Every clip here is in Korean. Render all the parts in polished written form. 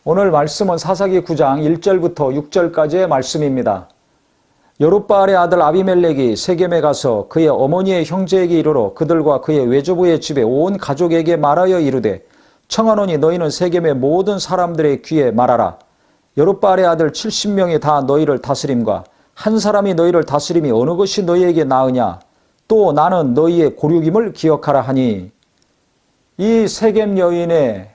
오늘 말씀은 사사기 9장 1절부터 6절까지의 말씀입니다. 여룻바알의 아들 아비멜렉이 세겜에 가서 그의 어머니의 형제에게 이르러 그들과 그의 외조부의 집에 온 가족에게 말하여 이르되 청하노니 너희는 세겜의 모든 사람들의 귀에 말하라. 여룻바알의 아들 70명이 다 너희를 다스림과 한 사람이 너희를 다스림이 어느 것이 너희에게 나으냐. 또 나는 너희의 고륙임을 기억하라 하니, 이 세겜 여인의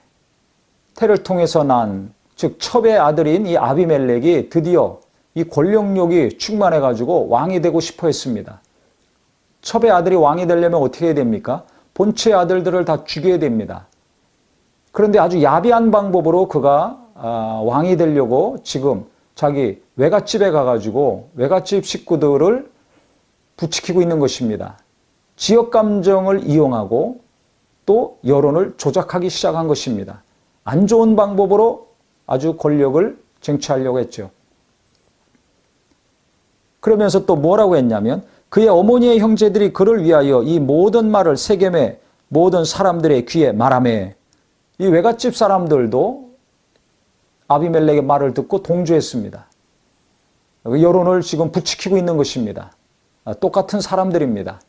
태를 통해서 난, 즉 첩의 아들인 이 아비멜렉이 드디어 이 권력욕이 충만해가지고 왕이 되고 싶어 했습니다. 첩의 아들이 왕이 되려면 어떻게 해야 됩니까? 본처의 아들들을 다 죽여야 됩니다. 그런데 아주 야비한 방법으로 그가 왕이 되려고 지금 자기 외갓집에 가가지고 외갓집 식구들을 부추기고 있는 것입니다. 지역 감정을 이용하고 또 여론을 조작하기 시작한 것입니다. 안 좋은 방법으로 아주 권력을 쟁취하려고 했죠. 그러면서 또 뭐라고 했냐면 그의 어머니의 형제들이 그를 위하여 이 모든 말을 세겜의 모든 사람들의 귀에 말하매, 이 외갓집 사람들도 아비멜렉의 말을 듣고 동조했습니다. 여론을 지금 부추기고 있는 것입니다. 똑같은 사람들입니다.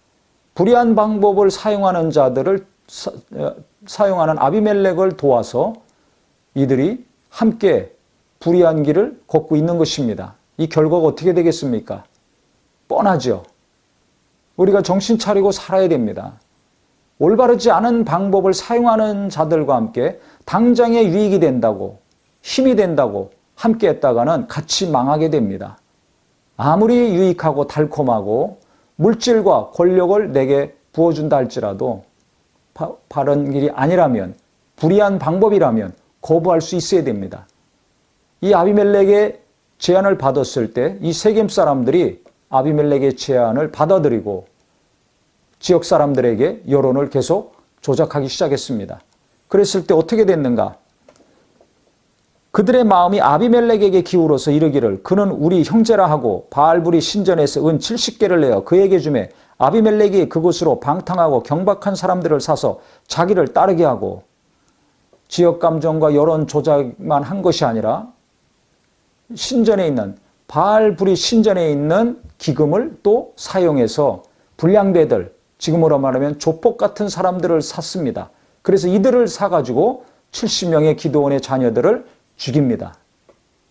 불의한 방법을 사용하는 자들을 사용하는 아비멜렉을 도와서 이들이 함께 불의한 길을 걷고 있는 것입니다. 이 결과가 어떻게 되겠습니까? 뻔하죠. 우리가 정신 차리고 살아야 됩니다. 올바르지 않은 방법을 사용하는 자들과 함께 당장의 유익이 된다고, 힘이 된다고 함께 했다가는 같이 망하게 됩니다. 아무리 유익하고 달콤하고 물질과 권력을 내게 부어준다 할지라도 바른 길이 아니라면, 불의한 방법이라면 거부할 수 있어야 됩니다. 이 아비멜렉의 제안을 받았을 때 이 세겜 사람들이 아비멜렉의 제안을 받아들이고 지역 사람들에게 여론을 계속 조작하기 시작했습니다. 그랬을 때 어떻게 됐는가? 그들의 마음이 아비멜렉에게 기울어서 이르기를 그는 우리 형제라 하고 바알불이 신전에서 은 70개를 내어 그에게 주매 아비멜렉이 그곳으로 방탕하고 경박한 사람들을 사서 자기를 따르게 하고, 지역 감정과 여론 조작만 한 것이 아니라 신전에 있는 바알불이 신전에 있는 기금을 또 사용해서 불량배들, 지금으로 말하면 조폭 같은 사람들을 샀습니다. 그래서 이들을 사가지고 70명의 기드온의 자녀들을 죽입니다.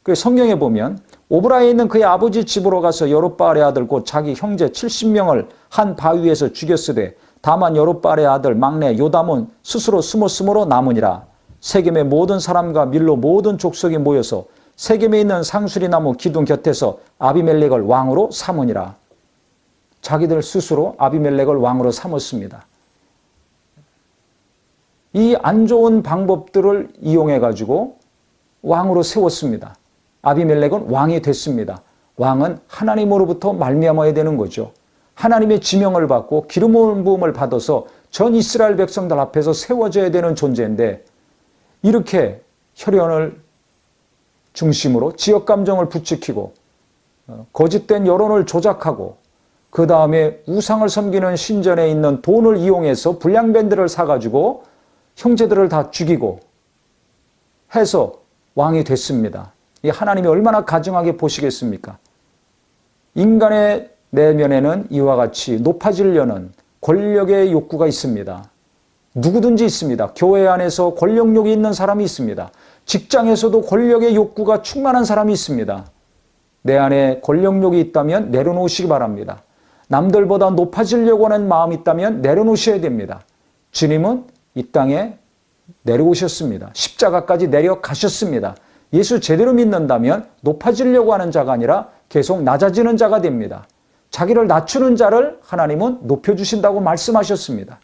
그 성경에 보면 오브라에 있는 그의 아버지 집으로 가서 여룻바알의 아들 곧 자기 형제 70명을 한 바위에서 죽였으되 다만 여룻바알의 아들 막내 요담은 스스로 숨었으므로 남으니라. 세겜의 모든 사람과 밀로 모든 족속이 모여서 세겜에 있는 상수리나무 기둥 곁에서 아비멜렉을 왕으로 삼으니라. 자기들 스스로 아비멜렉을 왕으로 삼았습니다. 이 안 좋은 방법들을 이용해 가지고 왕으로 세웠습니다. 아비멜렉은 왕이 됐습니다. 왕은 하나님으로부터 말미암아야 되는 거죠. 하나님의 지명을 받고 기름 부음을 받아서 전 이스라엘 백성들 앞에서 세워져야 되는 존재인데, 이렇게 혈연을 중심으로 지역 감정을 부추기고 거짓된 여론을 조작하고 그 다음에 우상을 섬기는 신전에 있는 돈을 이용해서 불량밴드를 사가지고 형제들을 다 죽이고 해서 왕이 됐습니다. 이 하나님이 얼마나 가증하게 보시겠습니까? 인간의 내면에는 이와 같이 높아지려는 권력의 욕구가 있습니다. 누구든지 있습니다. 교회 안에서 권력욕이 있는 사람이 있습니다. 직장에서도 권력의 욕구가 충만한 사람이 있습니다. 내 안에 권력욕이 있다면 내려놓으시기 바랍니다. 남들보다 높아지려고 하는 마음이 있다면 내려놓으셔야 됩니다. 주님은 이 땅에 내려오셨습니다. 십자가까지 내려가셨습니다. 예수 제대로 믿는다면 높아지려고 하는 자가 아니라 계속 낮아지는 자가 됩니다. 자기를 낮추는 자를 하나님은 높여주신다고 말씀하셨습니다.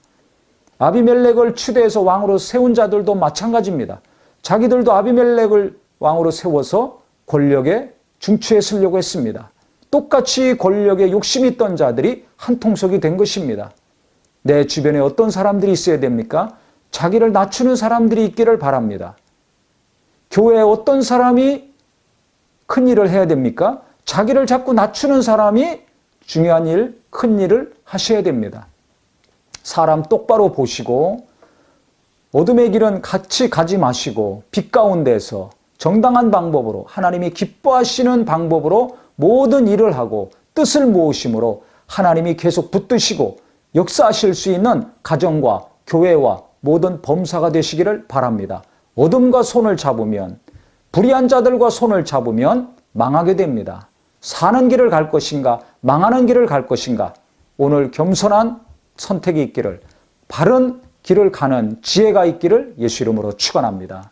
아비멜렉을 추대해서 왕으로 세운 자들도 마찬가지입니다. 자기들도 아비멜렉을 왕으로 세워서 권력에 중추에 서려고 했습니다. 똑같이 권력에 욕심이 있던 자들이 한 통속이 된 것입니다. 내 주변에 어떤 사람들이 있어야 됩니까? 자기를 낮추는 사람들이 있기를 바랍니다. 교회에 어떤 사람이 큰 일을 해야 됩니까? 자기를 자꾸 낮추는 사람이 중요한 일, 큰 일을 하셔야 됩니다. 사람 똑바로 보시고 어둠의 길은 같이 가지 마시고 빛 가운데서 정당한 방법으로 하나님이 기뻐하시는 방법으로 모든 일을 하고 뜻을 모으심으로 하나님이 계속 붙드시고 역사하실 수 있는 가정과 교회와 모든 범사가 되시기를 바랍니다. 어둠과 손을 잡으면, 불의한 자들과 손을 잡으면 망하게 됩니다. 사는 길을 갈 것인가 망하는 길을 갈 것인가, 오늘 겸손한 선택이 있기를, 바른 길을 가는 지혜가 있기를 예수 이름으로 축원합니다.